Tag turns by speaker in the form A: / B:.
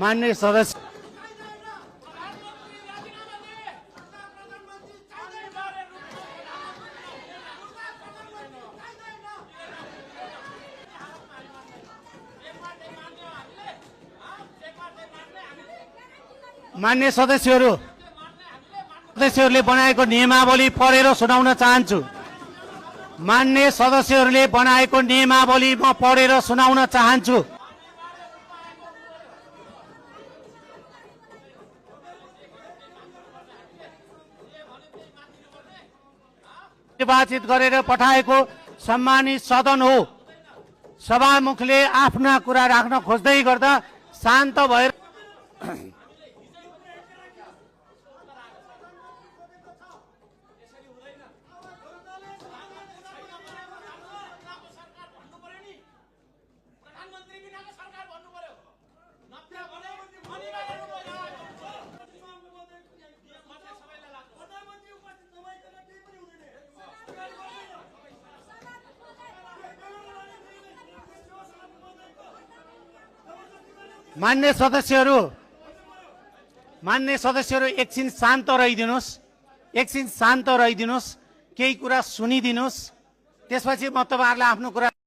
A: मान्य सदस्य मान्य सदस्यहरूले बनाएको नियमावली पढेर सुनाउन चाहन्छु। मान्य सदस्यहरूले बनाएको नियमावली म पढेर सुनाउन चाहन्छु। निर्वाचित गरेर पठाएको सम्मानित सदन हो। सभामुखले आफ्ना कुरा राख्न खोज्दै गर्दा शान्त भएर मान्य सदस्यहरू एकछिन शान्त रहिदिनुहोस्, केही कुरा सुनिदिनुहोस्, त्यसपछि म तपाईहरुलाई आफ्नो कुरा